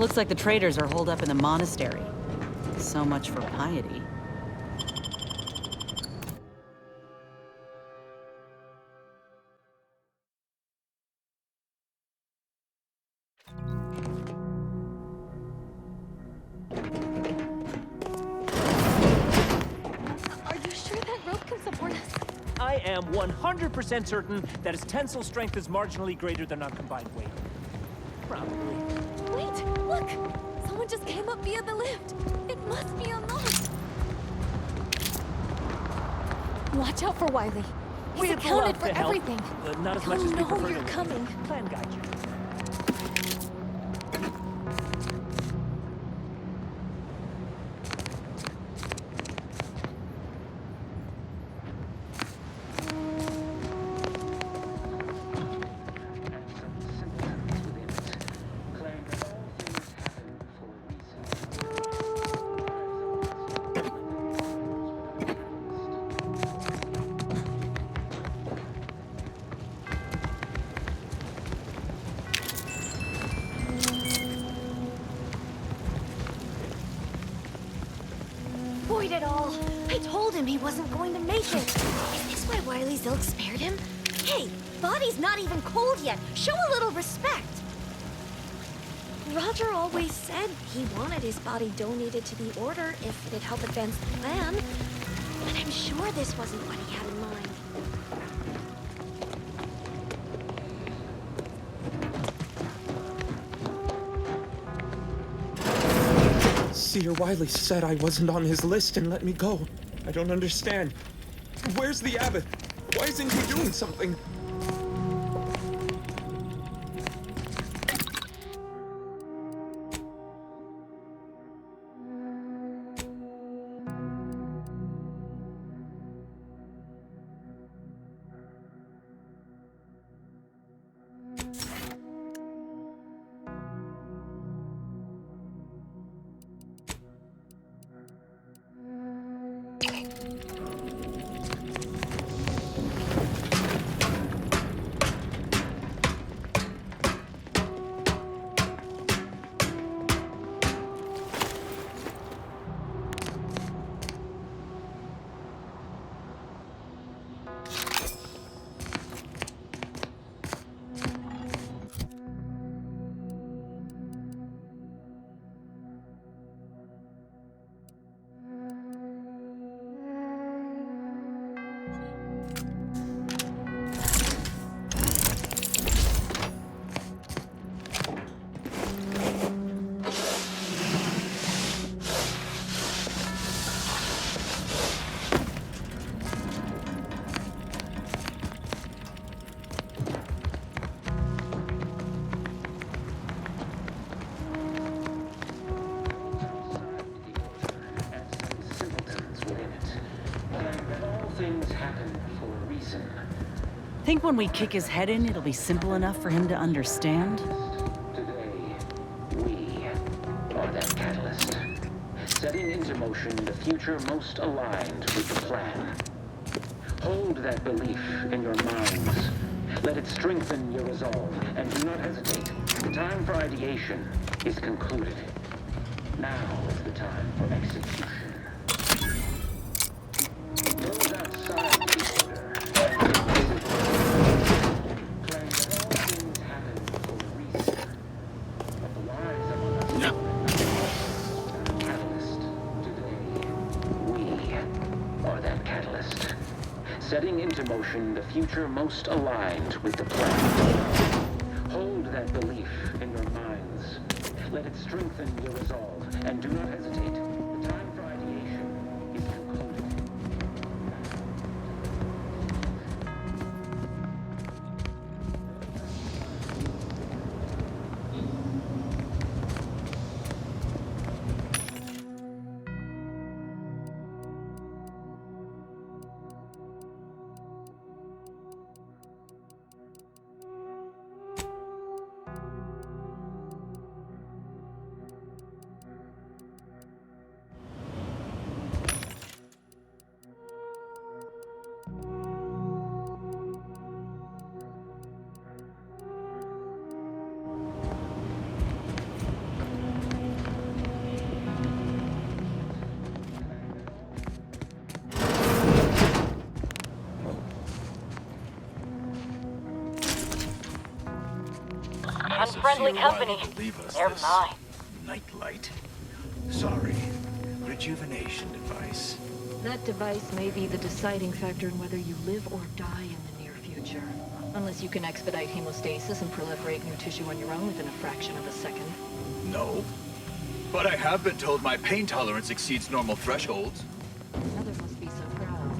Looks like the traders are holed up in the monastery. So much for piety. Are you sure that rope can support us? I am 100% certain that its tensile strength is marginally greater than our combined weight. Probably. Wait, look! Someone just came up via the lift. It must be unlocked. Watch out for Wiley. He's We'd accounted love for to help, everything. but not as He'll much as we know prefer you're to coming. Plan guide you. Avoid it all. I told him he wasn't going to make it. Is this why Wiley's ilk spared him? Hey, body's not even cold yet. Show a little respect. Roger always said he wanted his body donated to the Order if it'd help advance the plan. But I'm sure this wasn't what he had in mind. Seer Wiley said I wasn't on his list and let me go. I don't understand. Where's the abbot? Why isn't he doing something? Think when we kick his head in, it'll be simple enough for him to understand? Today, we are that catalyst, setting into motion the future most aligned with the plan. Hold that belief in your minds. Let it strengthen your resolve, and do not hesitate. The time for ideation is concluded. Now is the time for execution. Those outside the order claim that all things happen for a reason. But the wise among us know catalyst. Today, we are that catalyst, setting into motion the future most aligned with the plan. Hold that belief in your minds. Let it strengthen your resolve, and do not hesitate. The time for ideation is concluded. friendly Sir company. Wiley to leave us They're this mine. nightlight. Sorry. Rejuvenation device. That device may be the deciding factor in whether you live or die in the near future. Unless you can expedite hemostasis and proliferate new tissue on your own within a fraction of a second. No. But I have been told my pain tolerance exceeds normal thresholds. Mother must be so proud.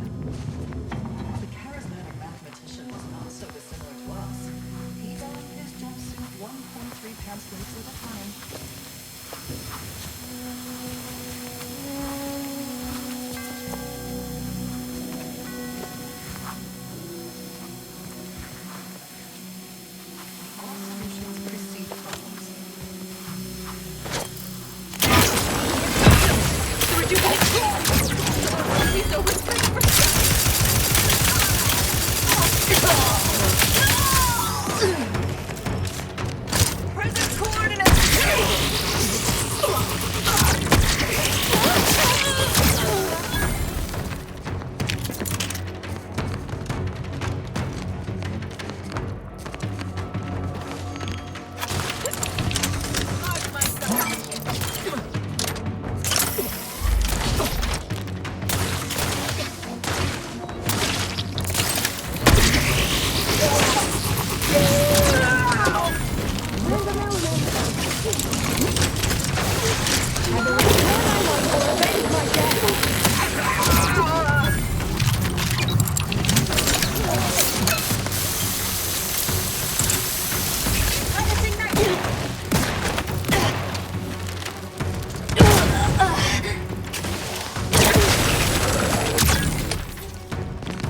The charismatic mathematician was not so dissimilar to us. He donned his jumpsuit 1.3 pants lengths at a time. All solutions precede problems.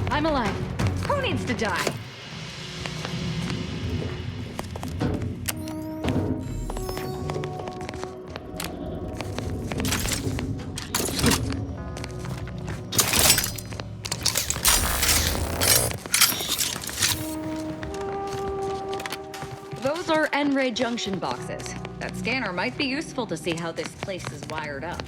I'm alive. Who needs to die? Those are N-ray junction boxes. That scanner might be useful to see how this place is wired up.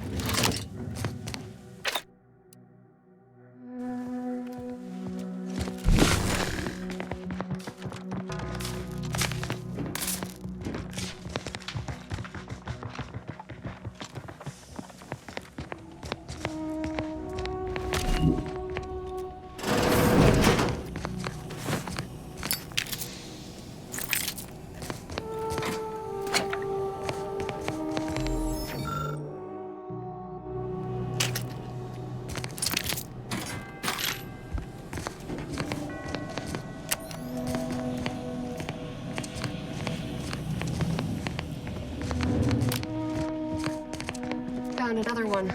Found another one.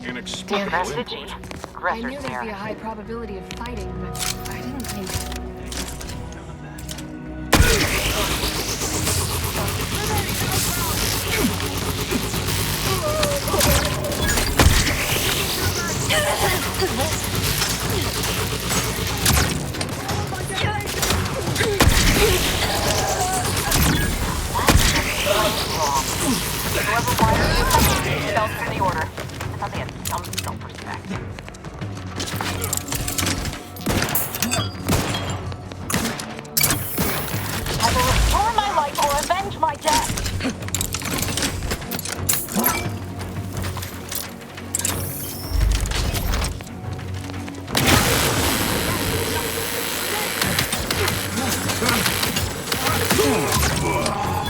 Inexplicable That's import. itchy. I Aggressor's knew there'd be there. a high probability of fighting, but I didn't think... Whoever wired you fell through the order. I thought they had some self-respect. Either restore my life or avenge my death.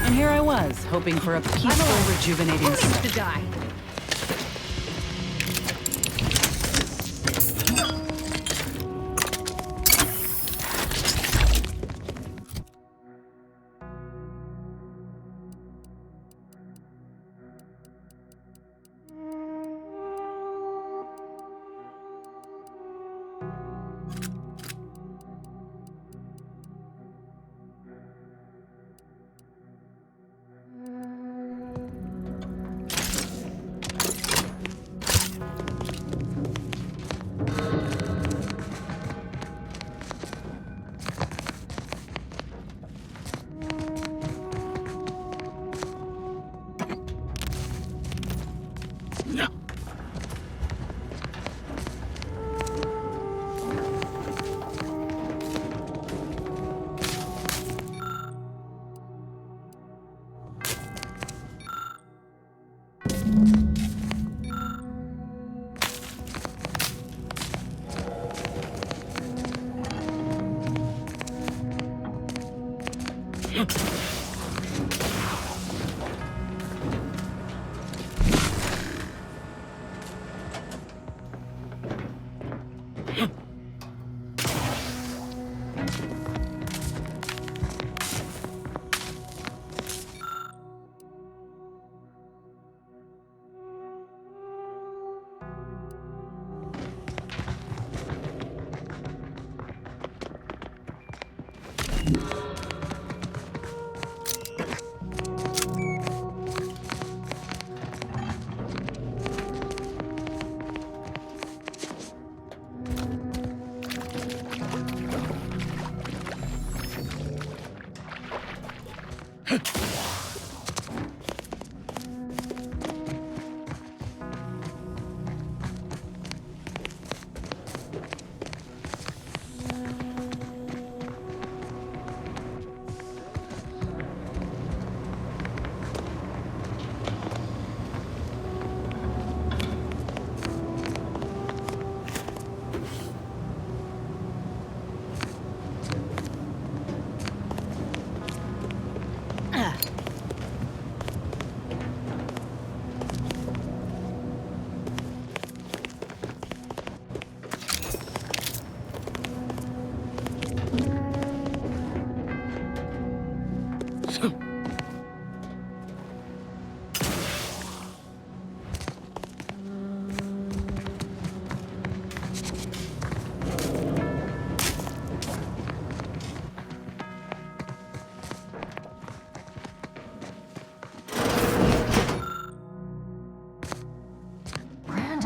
And here I was, hoping for a peaceful, rejuvenating Who needs sleep. to die?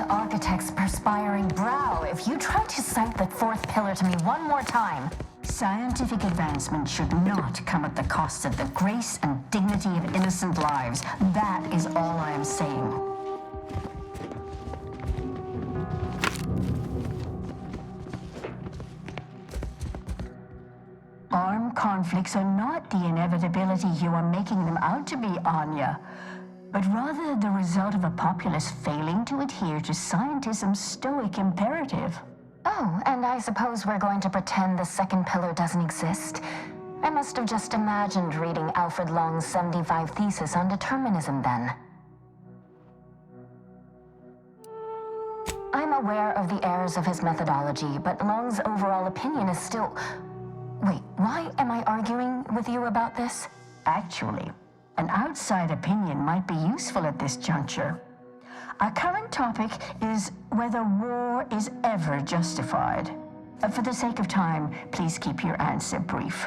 to Architect's perspiring brow if you try to cite the fourth pillar to me one more time. Scientific advancement should not come at the cost of the grace and dignity of innocent lives. That is all I am saying. Armed conflicts are not the inevitability you are making them out to be, Anya, but rather the result of a populace failing to adhere to scientism's stoic imperative. Oh, and I suppose we're going to pretend the second pillar doesn't exist? I must have just imagined reading Alfred Long's 75 thesis on determinism then. I'm aware of the errors of his methodology, but Long's overall opinion is still... Wait, why am I arguing with you about this? Actually, an outside opinion might be useful at this juncture. Our current topic is whether war is ever justified. For the sake of time, please keep your answer brief.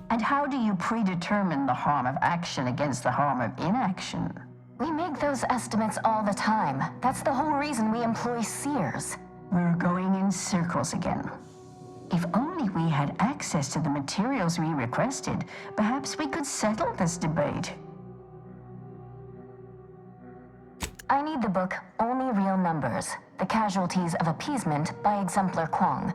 And how do you predetermine the harm of action against the harm of inaction? We make those estimates all the time. That's the whole reason we employ seers. We're going in circles again. If only we had access to the materials we requested, perhaps we could settle this debate. I need the book Only Real Numbers, The Casualties of Appeasement by Exemplar Kwong.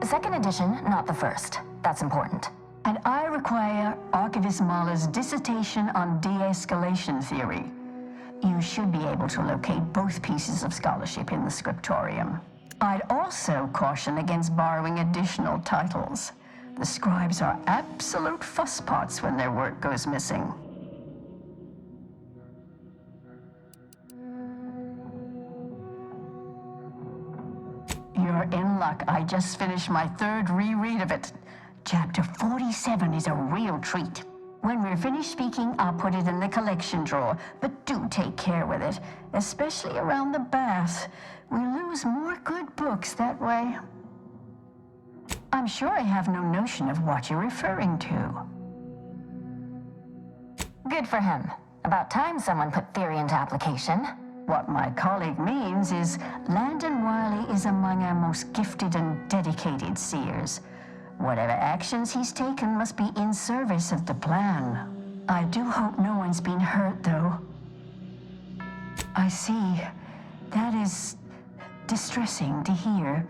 Second edition, not the first. That's important. And I require Archivist Mahler's dissertation on de-escalation theory. You should be able to locate both pieces of scholarship in the scriptorium. I'd also caution against borrowing additional titles. The scribes are absolute fusspots when their work goes missing. You're in luck. I just finished my third reread of it. Chapter 47 is a real treat. When we're finished speaking, I'll put it in the collection drawer, but do take care with it, especially around the bath. We lose more good books that way. I'm sure I have no notion of what you're referring to. Good for him. About time someone put theory into application. What my colleague means is Landon Wiley is among our most gifted and dedicated seers. Whatever actions he's taken must be in service of the plan. I do hope no one's been hurt, though. I see. That is distressing to hear.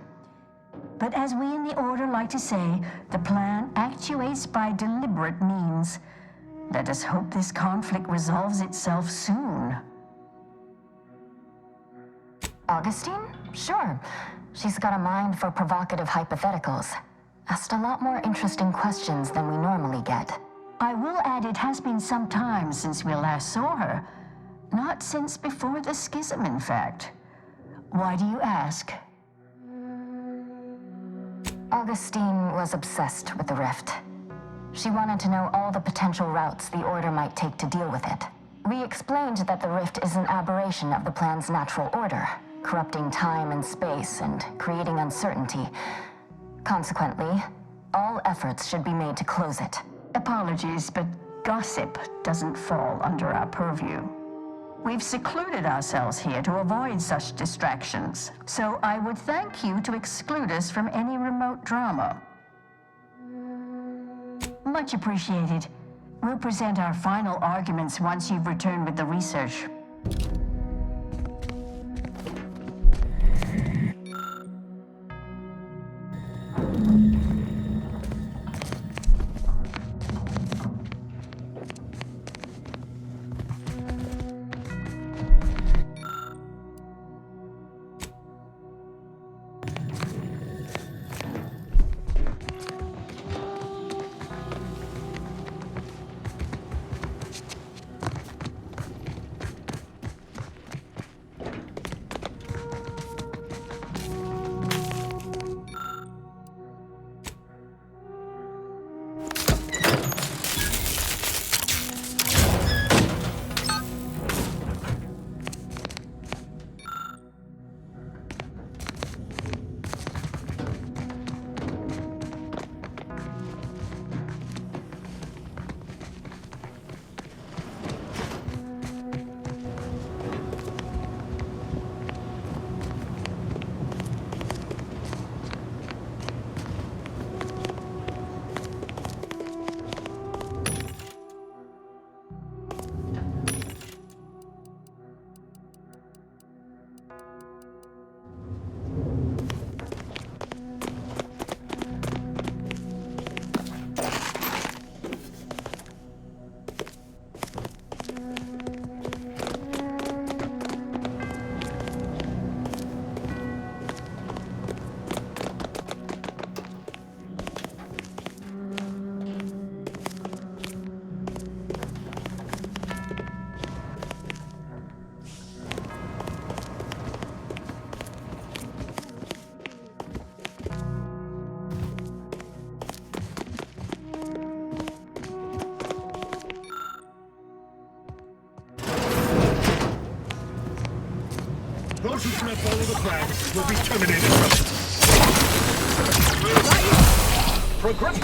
But as we in the Order like to say, the plan actuates by deliberate means. Let us hope this conflict resolves itself soon. Augustine? Sure. She's got a mind for provocative hypotheticals. Asked a lot more interesting questions than we normally get. I will add it has been some time since we last saw her. Not since before the schism, in fact. Why do you ask? Augustine was obsessed with the rift. She wanted to know all the potential routes the Order might take to deal with it. We explained that the rift is an aberration of the plan's natural order, corrupting time and space and creating uncertainty. Consequently, all efforts should be made to close it. Apologies, but gossip doesn't fall under our purview. We've secluded ourselves here to avoid such distractions, so I would thank you to exclude us from any remote drama. Much appreciated. We'll present our final arguments once you've returned with the research. Those who do not follow the plans will be terminated. Progress.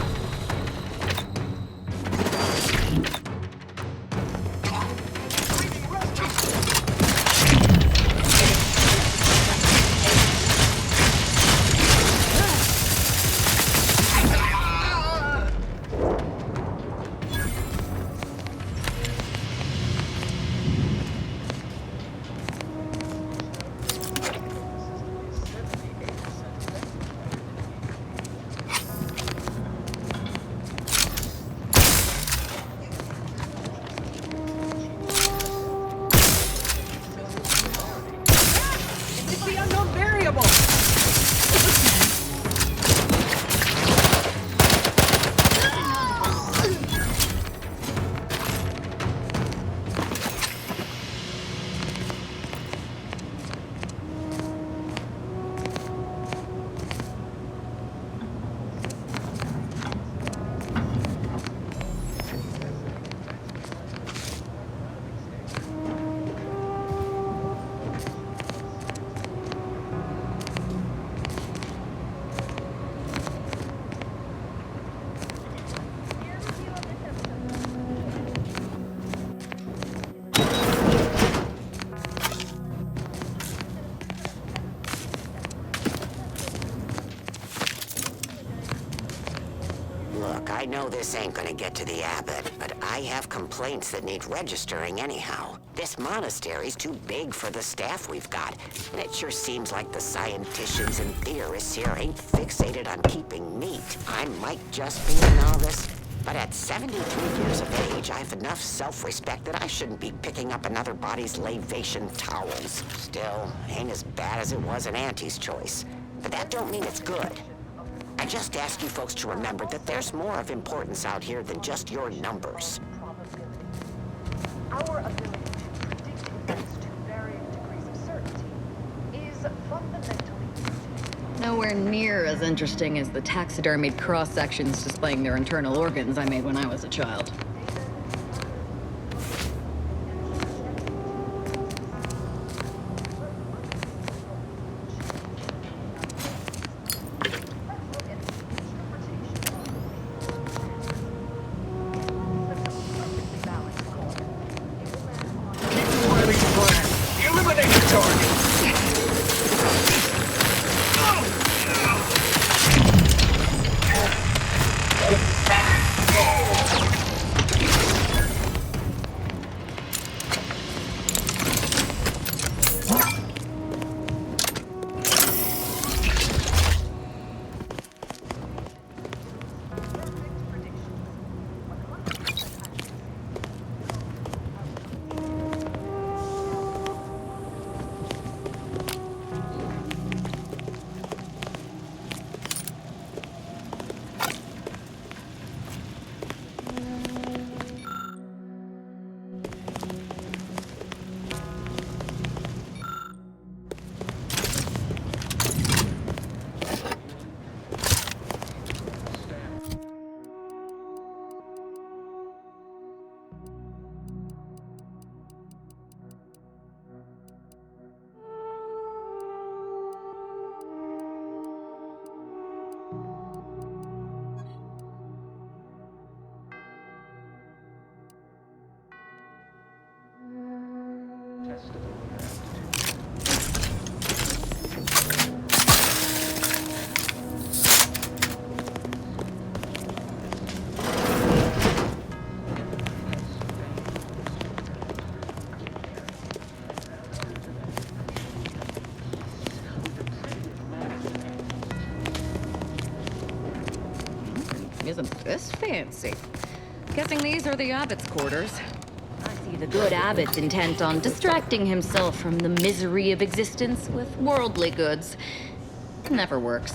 I know this ain't gonna get to the abbot, but I have complaints that need registering anyhow. This monastery's too big for the staff we've got, and it sure seems like the scienticians and theorists here ain't fixated on keeping meat. I might just be a novice, but at 73 years of age, I have enough self-respect that I shouldn't be picking up another body's lavation towels. Still, ain't as bad as it was in Auntie's choice, but that don't mean it's good. I just ask you folks to remember that there's more of importance out here than just your numbers. Our ability to predict events to varying degrees of certainty is fundamentally useful. Nowhere near as interesting as the taxidermied cross-sections displaying their internal organs I made when I was a child. Isn't this fancy? Guessing these are the abbot's quarters. I see the good abbot's intent on distracting himself from the misery of existence with worldly goods. Never works.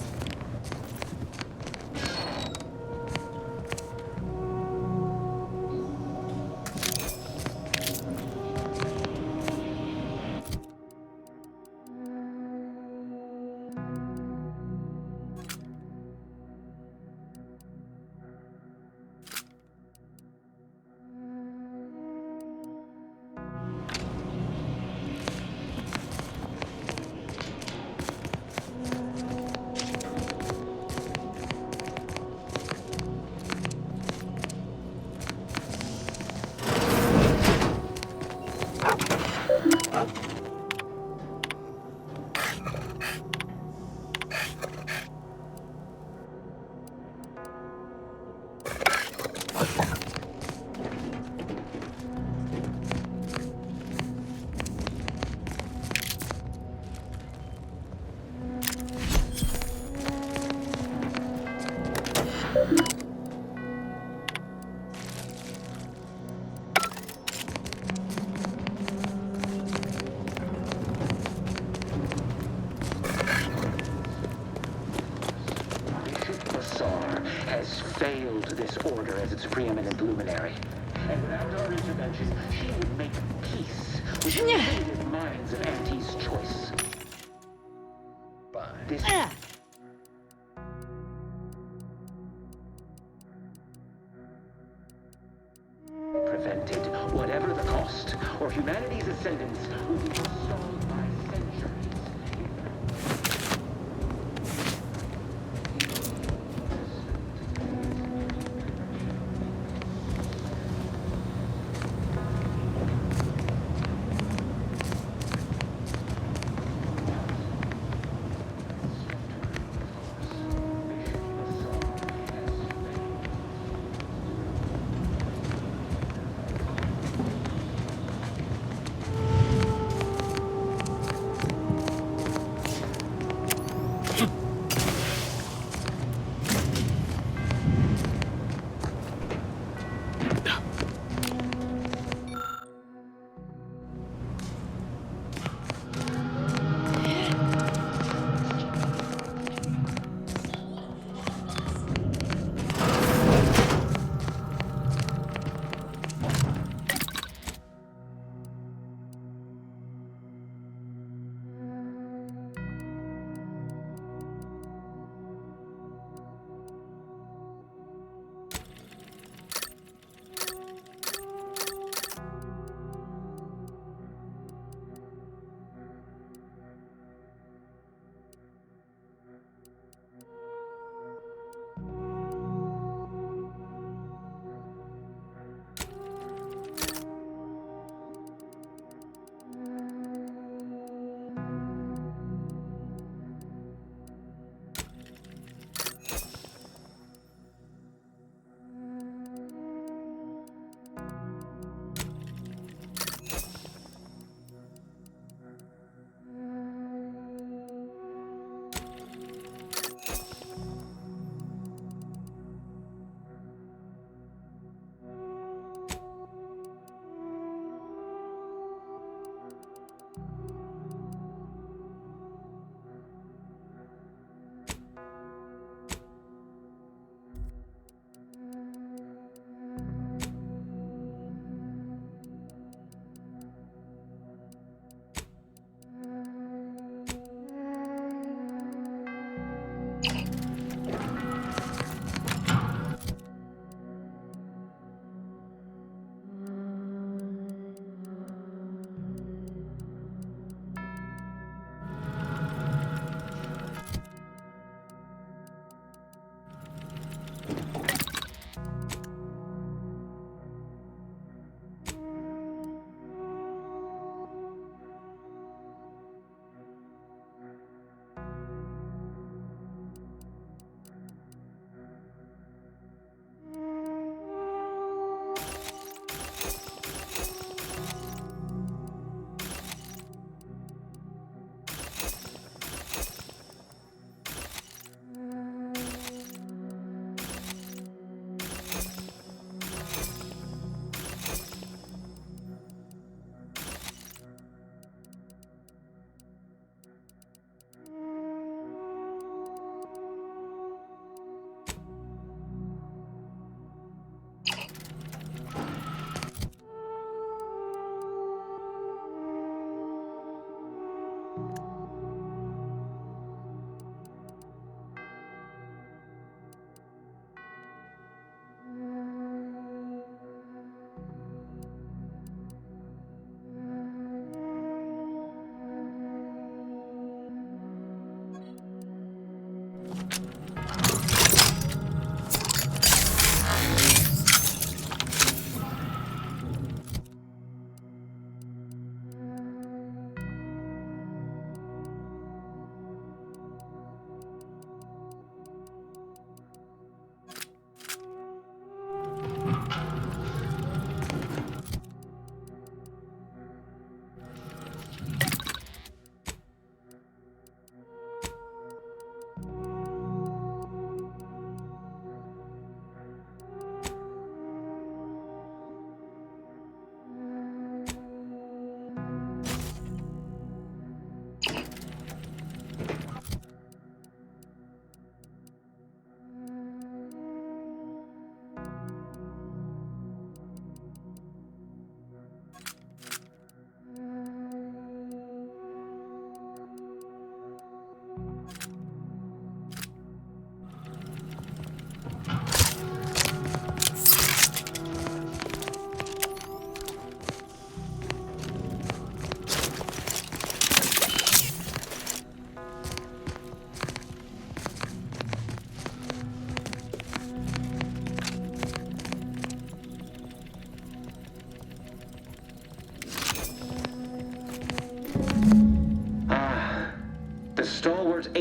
veiled this order as its preeminent luminary. And without our intervention, she would make peace with the creative minds of Auntie's choice. This prevented, whatever the cost, or humanity's ascendance will be stalled by centuries.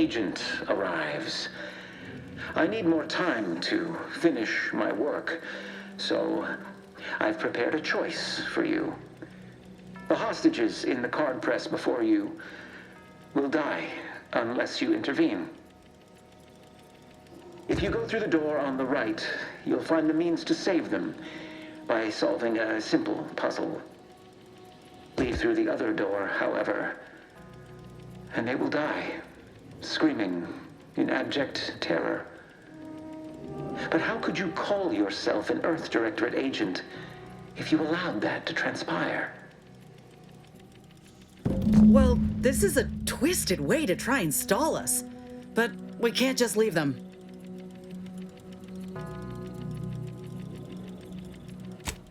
agent arrives. I need more time to finish my work, so I've prepared a choice for you. The hostages in the card press before you will die unless you intervene. If you go through the door on the right, you'll find the means to save them by solving a simple puzzle. Leave through the other door, however, and they will die, screaming in abject terror. But how could you call yourself an Earth Directorate agent if you allowed that to transpire? Well, this is a twisted way to try and stall us. But we can't just leave them.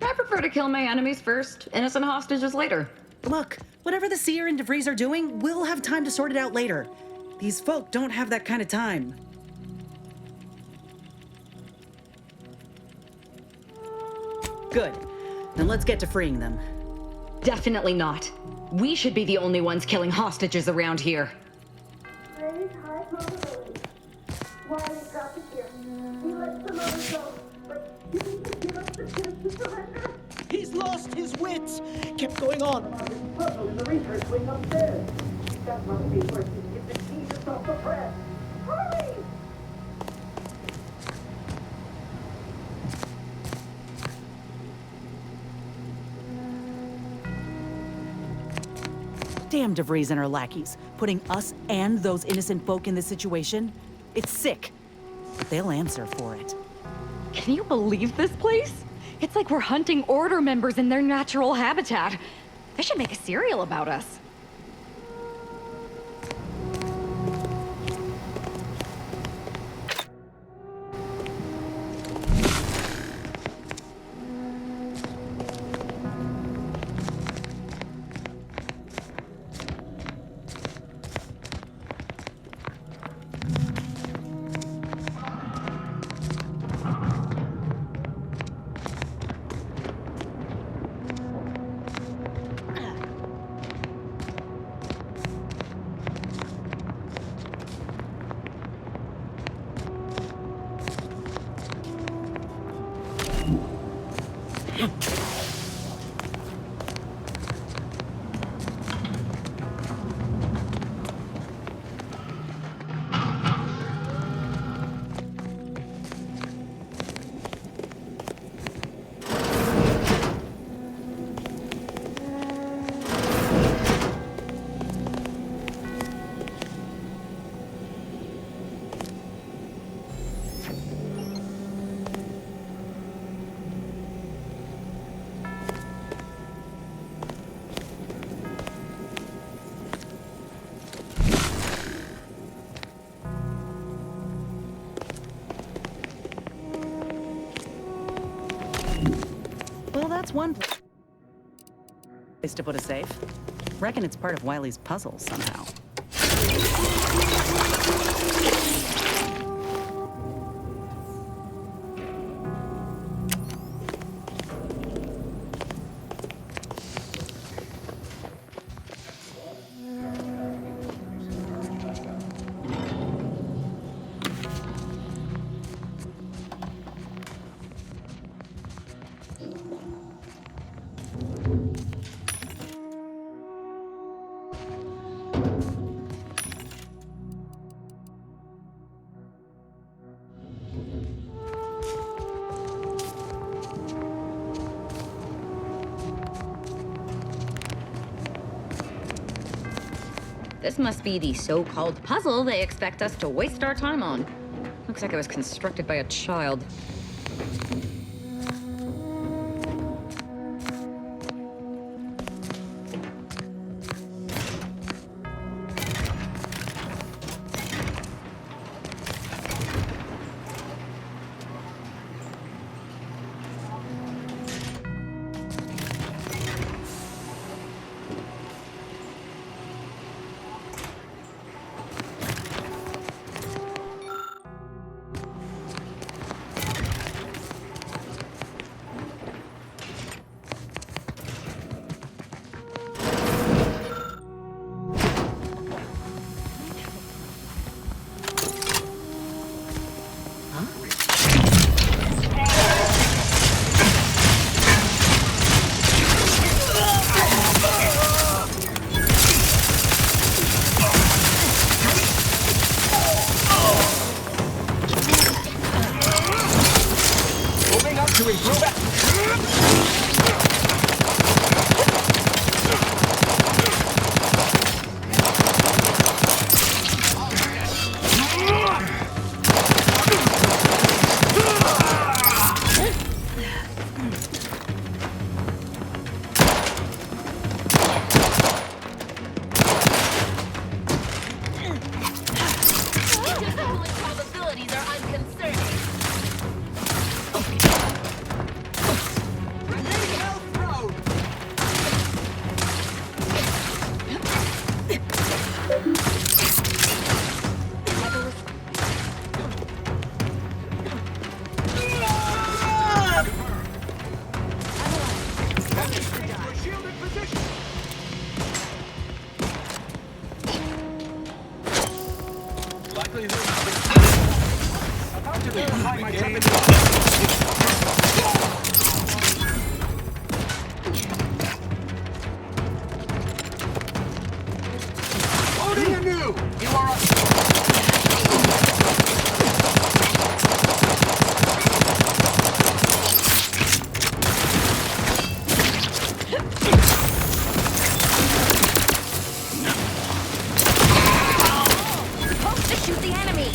I prefer to kill my enemies first, innocent hostages later. Look, whatever the Seer and DeVries are doing, we'll have time to sort it out later. These folk don't have that kind of time. Good. Then let's get to freeing them. Definitely not. We should be the only ones killing hostages around here. Raise high probability. Wiley's got the gear. He lets the others go, but you need to give us the chance to surrender. He's lost his wits! Kept going on. Puzzle in the research wing upstairs. That must be where you get the key to stop the press. Hurry! Damn DeVries and her lackeys, putting us and those innocent folk in this situation. It's sick. But they'll answer for it. Can you believe this place? It's like we're hunting Order members in their natural habitat. They should make a serial about us. Well, that's one place to put a safe. Reckon it's part of Wiley's puzzle somehow. This must be the so-called puzzle they expect us to waste our time on. Looks like it was constructed by a child. Shielded position. Likelihood About to resupply my team. You are Supposed to shoot the enemy!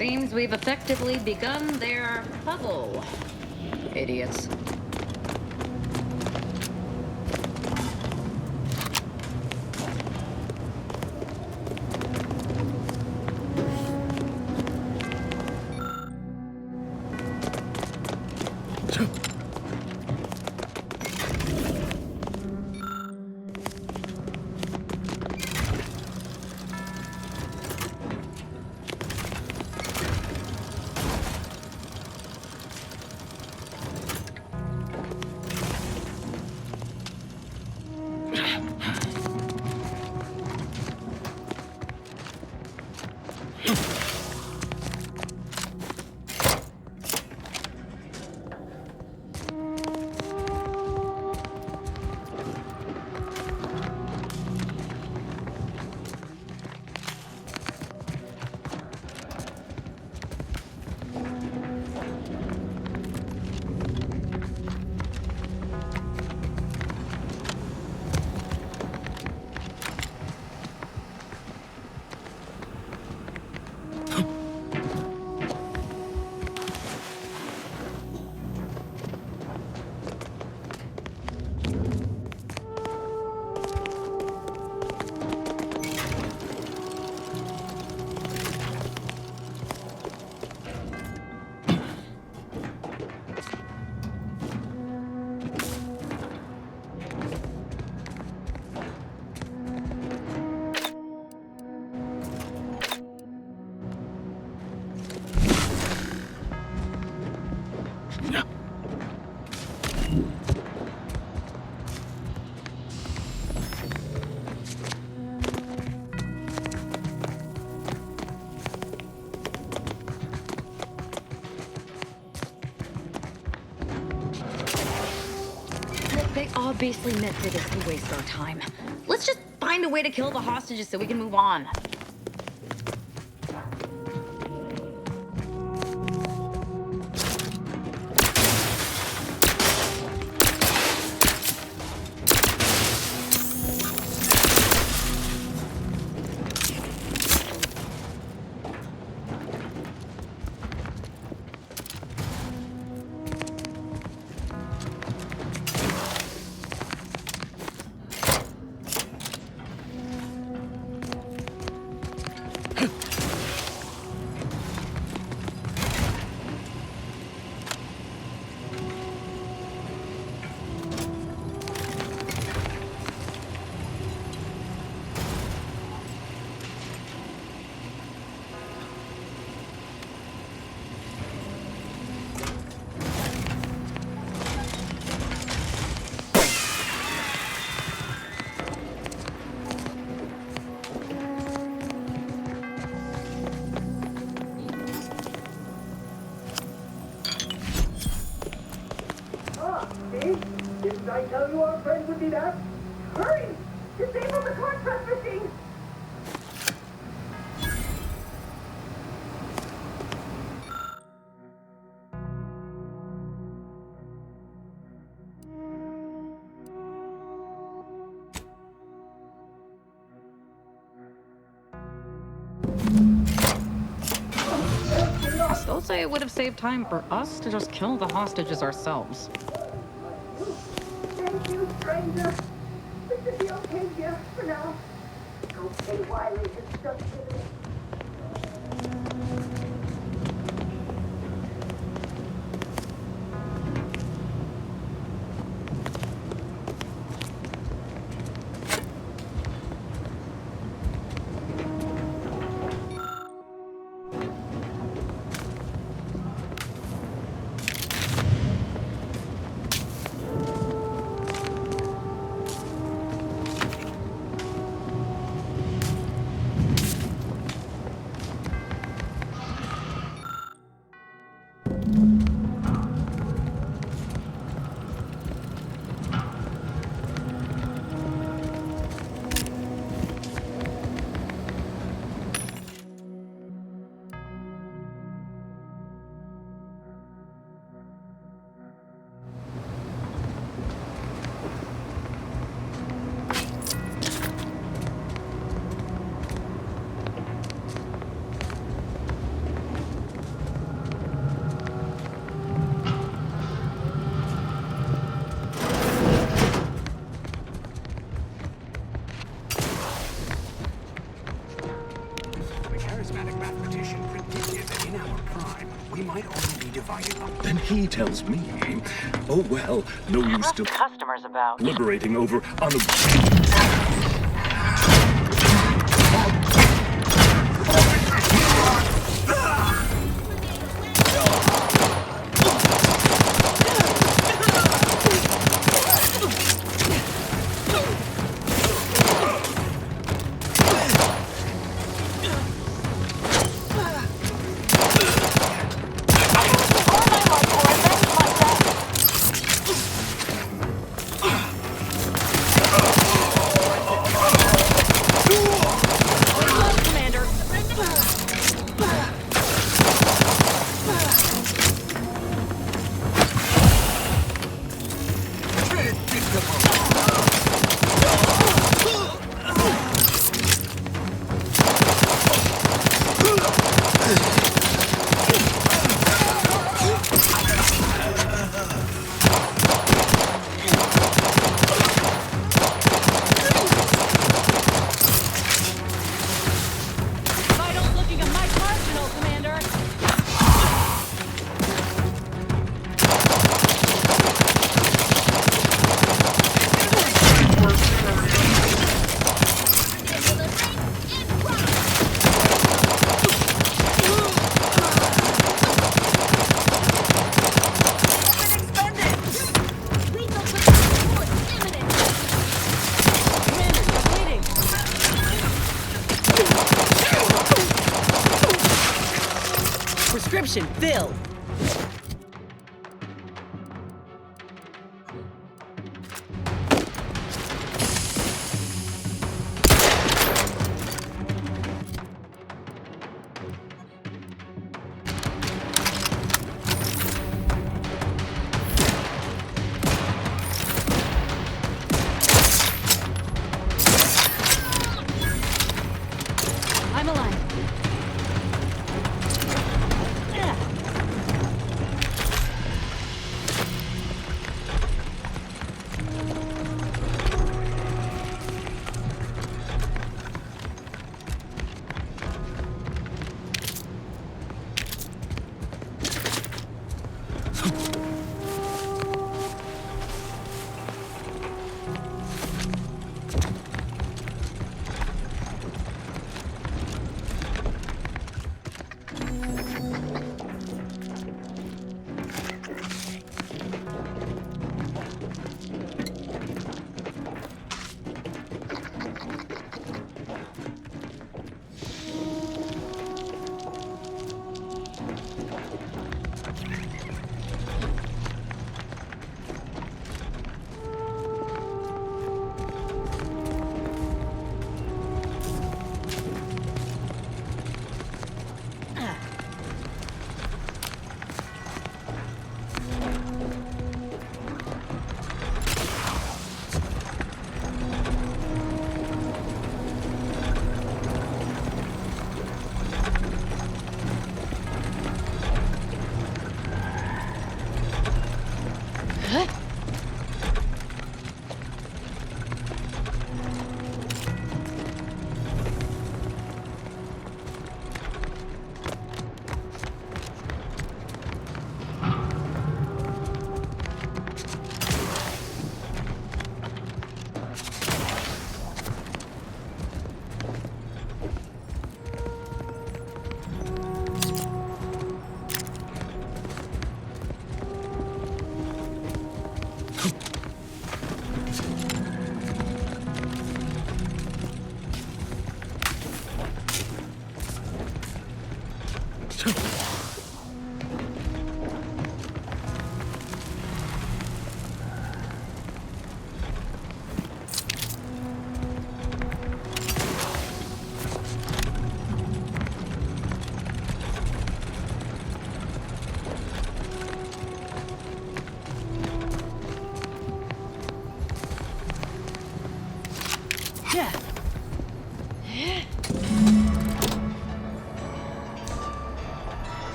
Seems we've effectively begun their puzzle. Idiots. basically meant for this to waste our time. Let's just find a way to kill the hostages so we can move on. Didn't I tell you our friend would be back? Hurry! Disable the contrast machine! I still say it would have saved time for us to just kill the hostages ourselves. Thank you, stranger. We should be okay here for now. Okay, Wiley has just given it. Then he tells me, oh well, no use to Customers about. liberating over Prescription filled.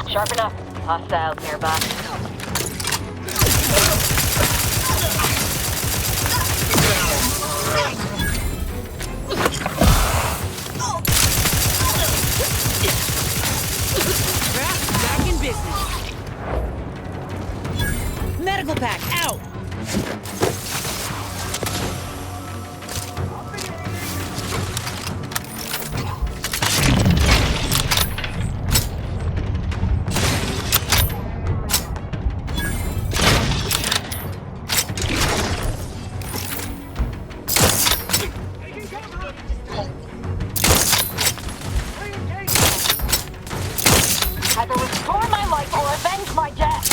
Sharp enough. Hostiles nearby. Back in business. Medical pack, out! Either restore my life or avenge my death!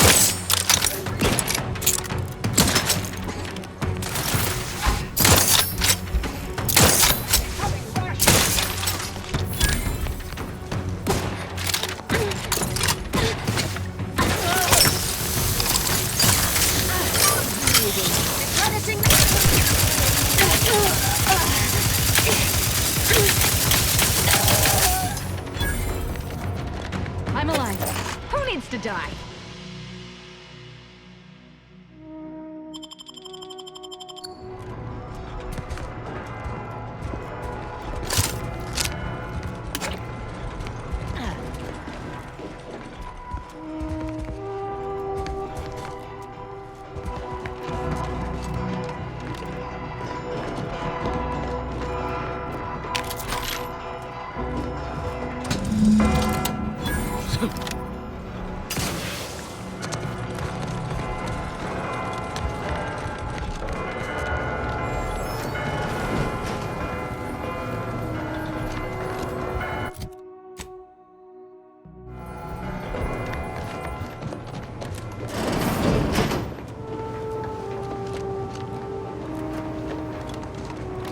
I'm alive. Who needs to die?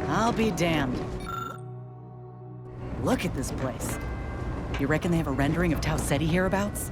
I'll be damned. Look at this place. You reckon they have a rendering of Tau Ceti hereabouts?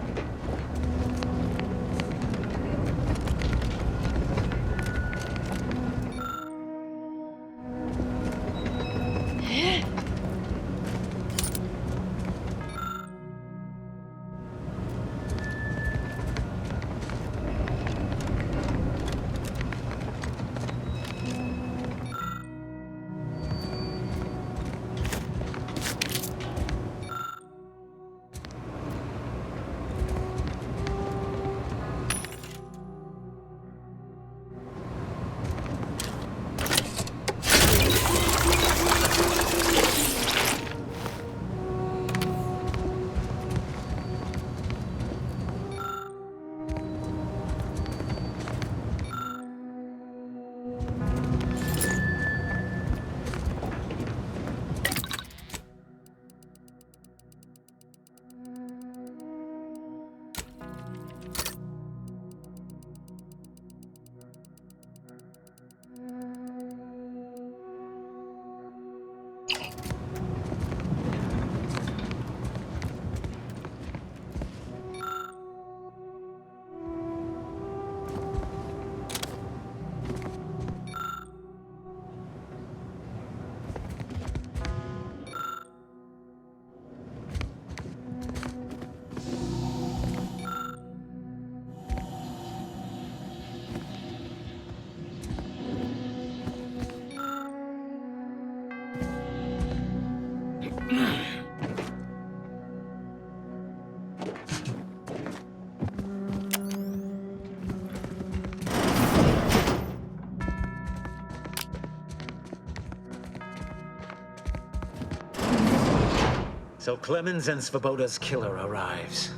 So Clemens and Svoboda's killer arrives.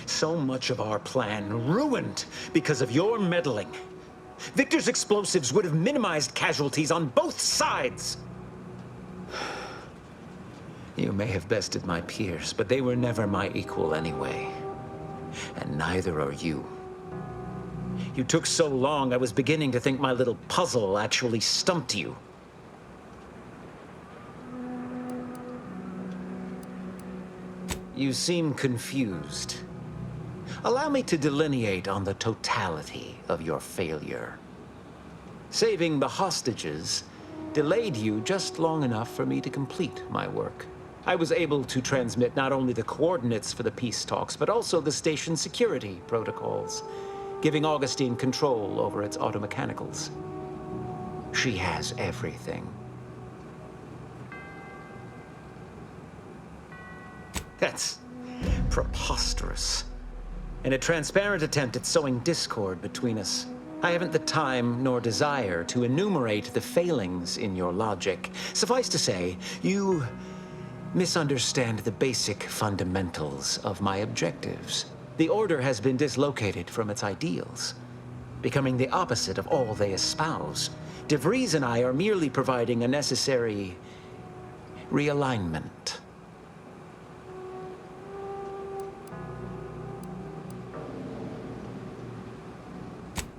So much of our plan ruined because of your meddling. Victor's explosives would have minimized casualties on both sides. You may have bested my peers, but they were never my equal anyway. And neither are you. You took so long, I was beginning to think my little puzzle actually stumped you. You seem confused. Allow me to delineate on the totality of your failure. Saving the hostages delayed you just long enough for me to complete my work. I was able to transmit not only the coordinates for the peace talks, but also the station security protocols, giving Augustine control over its automechanicals. She has everything. That's preposterous. In a transparent attempt at sowing discord between us, I haven't the time nor desire to enumerate the failings in your logic. Suffice to say, you misunderstand the basic fundamentals of my objectives. The Order has been dislocated from its ideals, becoming the opposite of all they espouse. DeVries and I are merely providing a necessary realignment.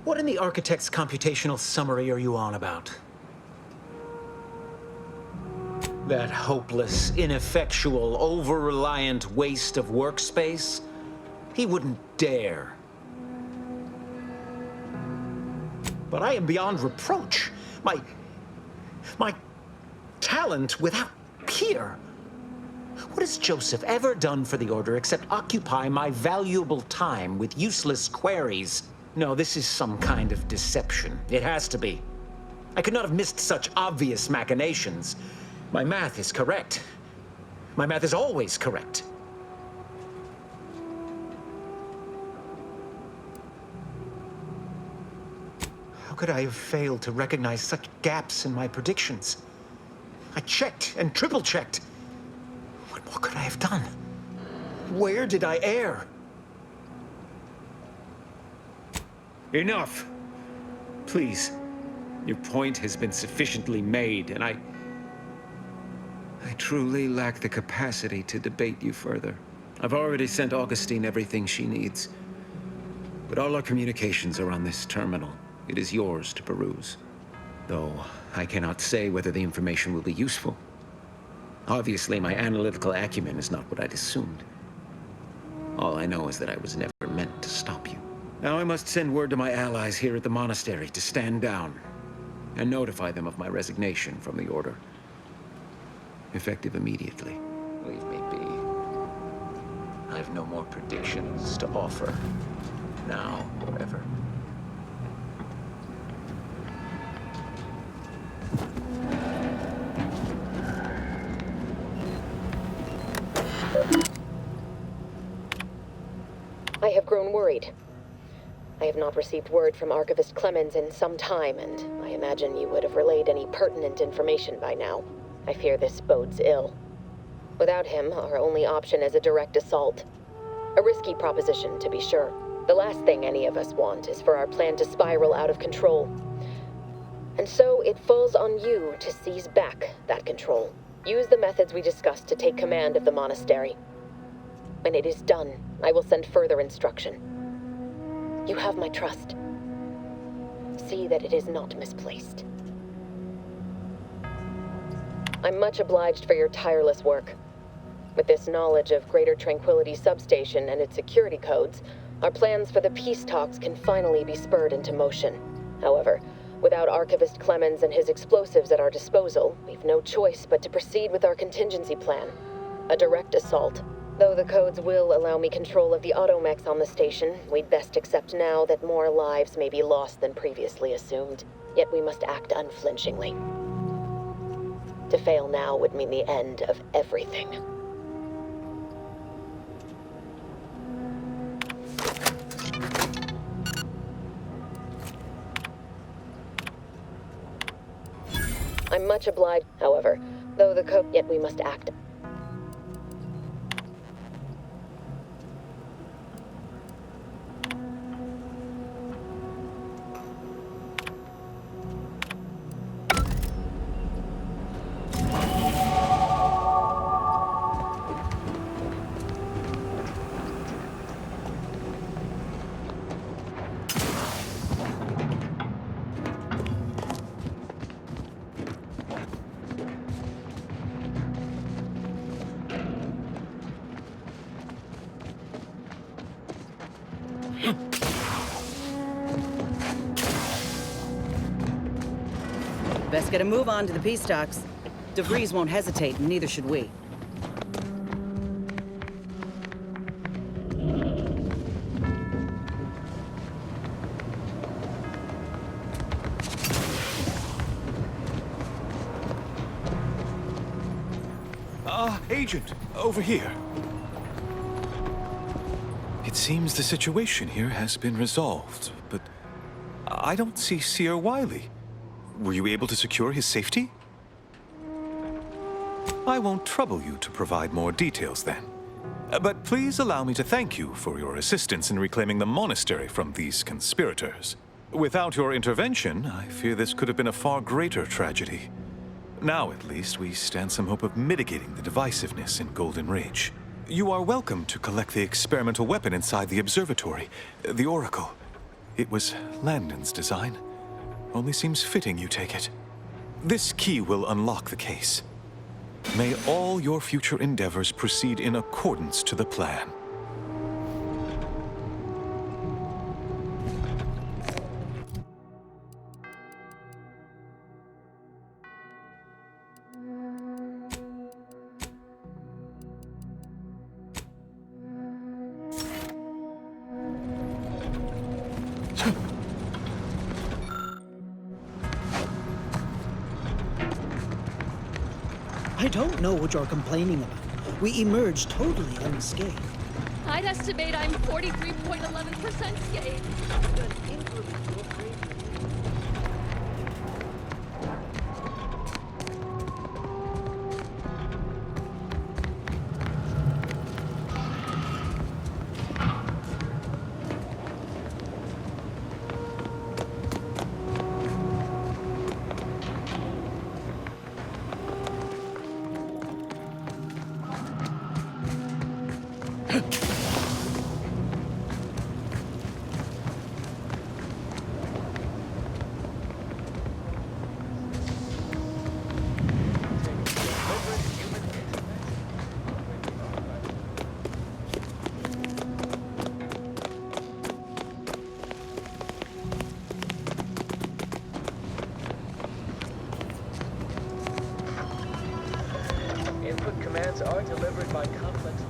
What in the Architect's computational summary are you on about? That hopeless, ineffectual, over-reliant waste of workspace? He wouldn't dare. But I am beyond reproach. My talent without peer. What has Joseph ever done for the Order except occupy my valuable time with useless queries? No, this is some kind of deception. It has to be. I could not have missed such obvious machinations. My math is correct. My math is always correct. How could I have failed to recognize such gaps in my predictions? I checked and triple-checked. What more could I have done? Where did I err? Enough! Please. Your point has been sufficiently made, and I truly lack the capacity to debate you further. I've already sent Augustine everything she needs. But all our communications are on this terminal. It is yours to peruse. Though I cannot say whether the information will be useful. Obviously, my analytical acumen is not what I'd assumed. All I know is that I was never meant to stop you. Now I must send word to my allies here at the monastery to stand down and notify them of my resignation from the Order. Effective immediately. Leave me be. I have no more predictions to offer, now or ever. I have grown worried. I have not received word from Archivist Clemens in some time, and I imagine you would have relayed any pertinent information by now. I fear this bodes ill. Without him, our only option is a direct assault. A risky proposition, to be sure. The last thing any of us want is for our plan to spiral out of control. And so it falls on you to seize back that control. Use the methods we discussed to take command of the monastery. When it is done, I will send further instruction. You have my trust. See that it is not misplaced. I'm much obliged for your tireless work. With this knowledge of Greater Tranquility Substation and its security codes, our plans for the peace talks can finally be spurred into motion. However, without Archivist Clemens and his explosives at our disposal, we've no choice but to proceed with our contingency plan. A direct assault. Though the codes will allow me control of the automechs on the station, we'd best accept now that more lives may be lost than previously assumed. Yet we must act unflinchingly. To fail now would mean the end of everything. I'm much obliged, however, though the code, yet we must act. Best get a move on to the peace talks. DeVries won't hesitate, and neither should we. Agent, over here. It seems the situation here has been resolved, but I don't see Seer Wiley. Were you able to secure his safety? I won't trouble you to provide more details then. But please allow me to thank you for your assistance in reclaiming the monastery from these conspirators. Without your intervention, I fear this could have been a far greater tragedy. Now, at least, we stand some hope of mitigating the divisiveness in Golden Ridge. You are welcome to collect the experimental weapon inside the observatory, the Oracle. It was Landon's design. Only seems fitting you take it. This key will unlock the case. May all your future endeavors proceed in accordance to the plan. I don't know what you're complaining about. We emerged totally unscathed. I'd estimate I'm 43.11% scathed. Input commands are delivered by complex...